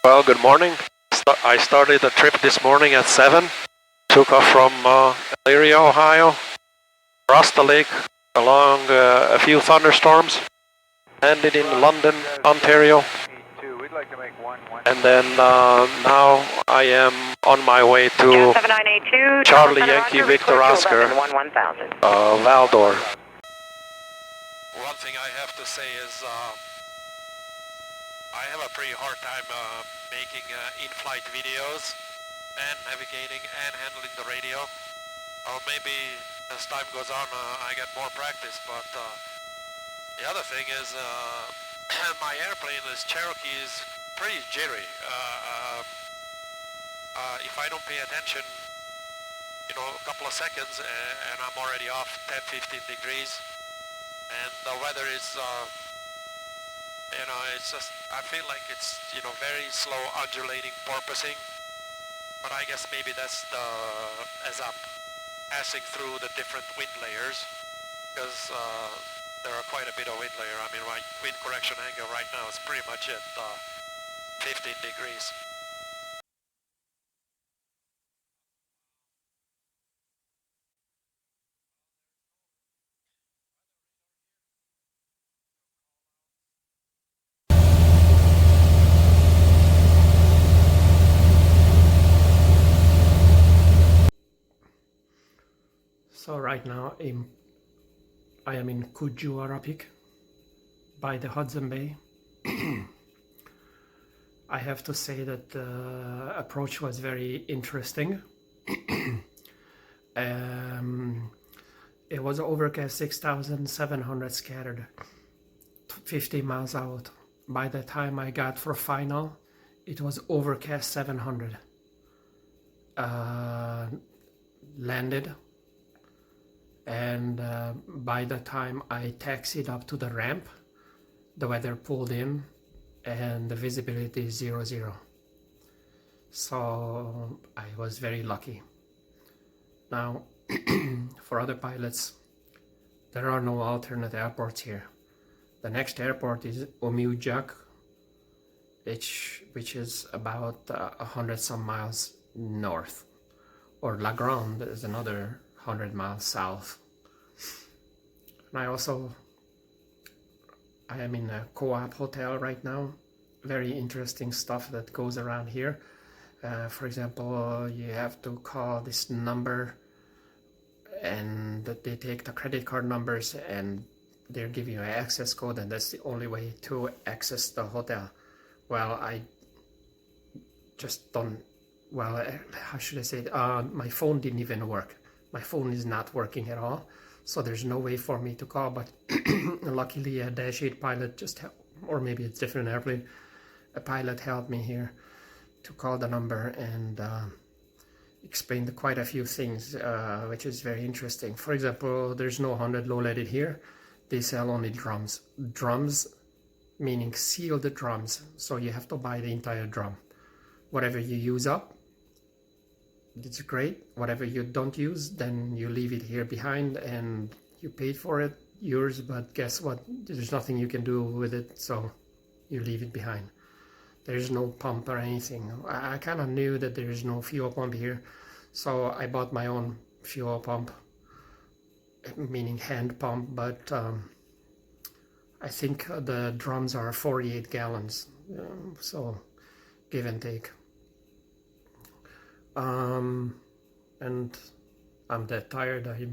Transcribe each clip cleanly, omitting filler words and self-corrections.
Well, good morning. I started the trip this morning at 7. Took off from Elyria, Ohio, crossed the lake along a few thunderstorms, landed in London, Ontario, and then now I am on my way to Charlie Yankee Victor Oscar, Valdor. One thing I have to say is I have a pretty hard time making in-flight videos and navigating and handling the radio. Or maybe as time goes on I get more practice, but the other thing is my airplane, this Cherokee, is pretty jittery. If I don't pay attention, you know, a couple of seconds and I'm already off 10-15 degrees, and the weather is you know, it's just, I feel like it's, you know, very slow undulating porpoising, but I guess maybe that's as I'm passing through the different wind layers, because there are quite a bit of wind layer. I mean, my wind correction angle right now is pretty much at 15 degrees. So right now I am in Iqualuit by the Hudson Bay. I have to say that the approach was very interesting. It was overcast 6,700 scattered, 50 miles out. By the time I got for final, it was overcast 700. Landed. And by the time I taxied up to the ramp, the weather pulled in and the visibility is 0. So I was very lucky. Now, for other pilots, there are no alternate airports here. The next airport is Omiujak, which is about 100 some miles north. Or La Grande is another 100 miles south. And I am in a co-op hotel right now. Very interesting stuff that goes around here. For example, you have to call this number and they take the credit card numbers and they're giving you an access code, and that's the only way to access the hotel. Well, I just don't, well, how should I say it? My phone didn't even work. My phone is not working at all, so there's no way for me to call, but luckily a Dash 8 pilot just helped, or maybe it's a different airplane, a pilot helped me here to call the number and explained quite a few things, which is very interesting. For example, there's no 100 low-leaded here. They sell only drums. Drums meaning sealed drums, so you have to buy the entire drum. Whatever you use up, it's great. Whatever you don't use, then you leave it here behind and you paid for it, yours, but guess what? There's nothing you can do with it, so you leave it behind. There's no pump or anything. I kind of knew that there is no fuel pump here, so I bought my own fuel pump, meaning hand pump, but I think the drums are 48 gallons, so give and take. And I'm that tired. I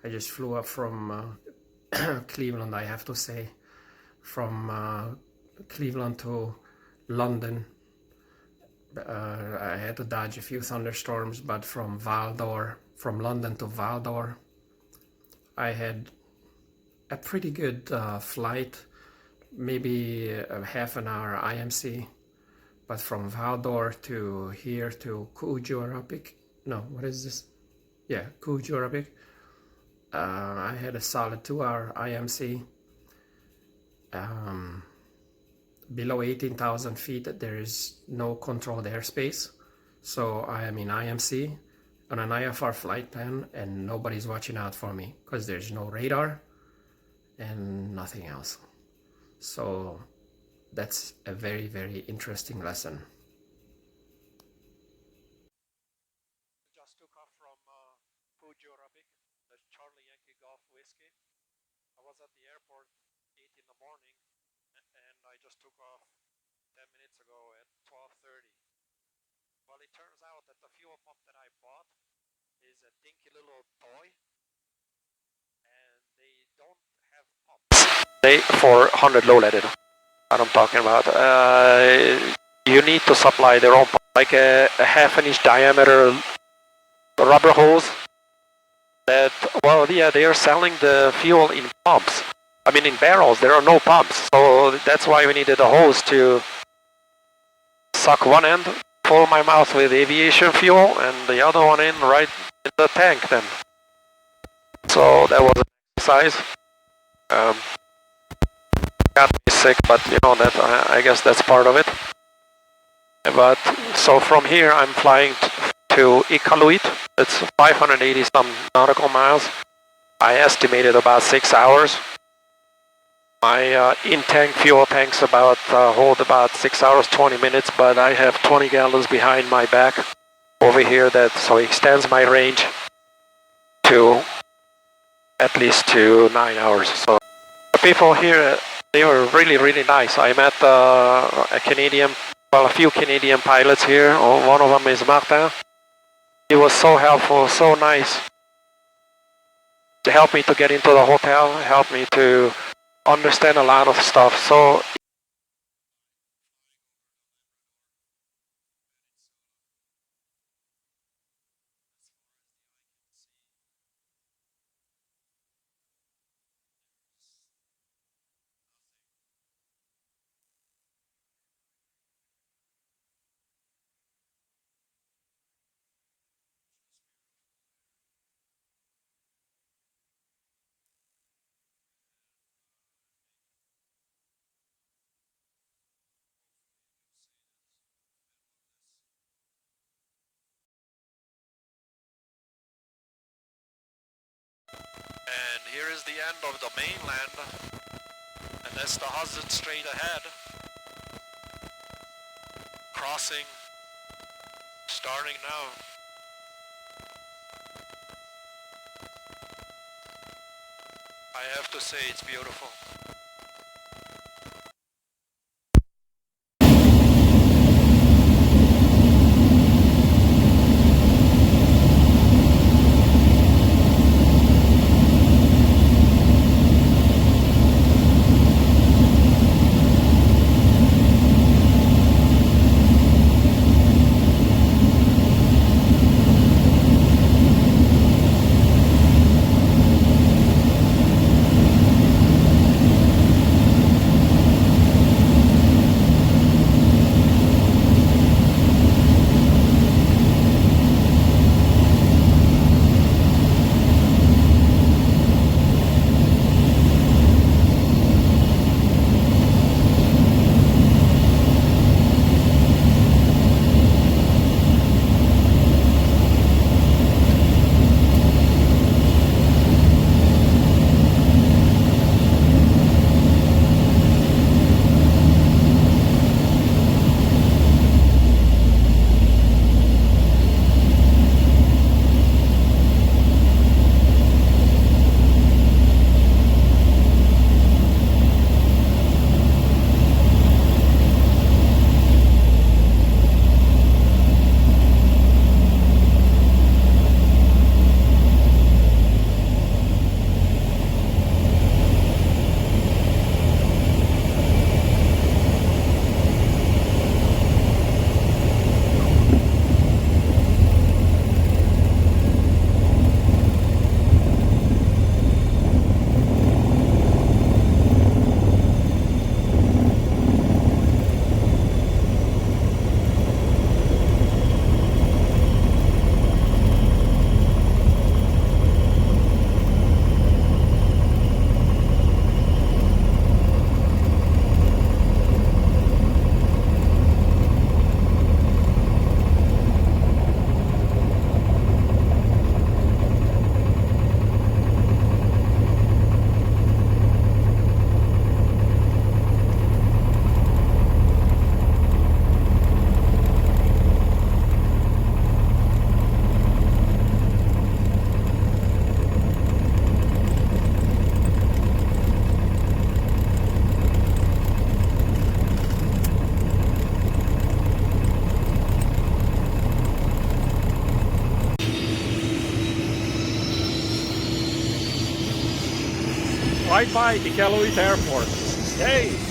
just flew up from Cleveland, I have to say, from Cleveland to London. I had to dodge a few thunderstorms, but from London to Valdor, I had a pretty good flight, maybe a half an hour IMC. But from Valdor to here to Iqualuit, no, what is this? Yeah, Iqualuit. I had a solid 2-hour IMC. Below 18,000 feet, there is no controlled airspace. So I am in IMC on an IFR flight plan and nobody's watching out for me because there's no radar and nothing else. So that's a very, very interesting lesson. Just took off from Arabic, the Charlie Yankee Golf Whiskey. I was at the airport 8 in the morning, and I just took off 10 minutes ago at 12:30. Well, it turns out that the fuel pump that I bought is a dinky little toy, and they don't have pumps. They for 100 low leaded. What I'm talking about. You need to supply their own pump, like a half an inch diameter rubber hose. That, well, yeah, they are selling the fuel in pumps. I mean, in barrels. There are no pumps, so that's why we needed a hose to suck one end, fill my mouth with aviation fuel, and the other one in right in the tank then. So that was an exercise. Got me sick, but you know that I guess that's part of it. But so from here I'm flying to Iqualuit. It's 580 some nautical miles. I estimated about 6 hours. My in-tank fuel tanks hold about 6 hours 20 minutes, but I have 20 gallons behind my back over here, that so it extends my range to at least to 9 hours. So the people here, they were really, really nice. I met a few Canadian pilots here. One of them is Martin. He was so helpful, so nice. To help me to get into the hotel, help me to understand a lot of stuff. So and here is the end of the mainland, and that's the Hudson Strait ahead. Crossing, starting now. I have to say it's beautiful. right by Iqualuit Airport. Yay!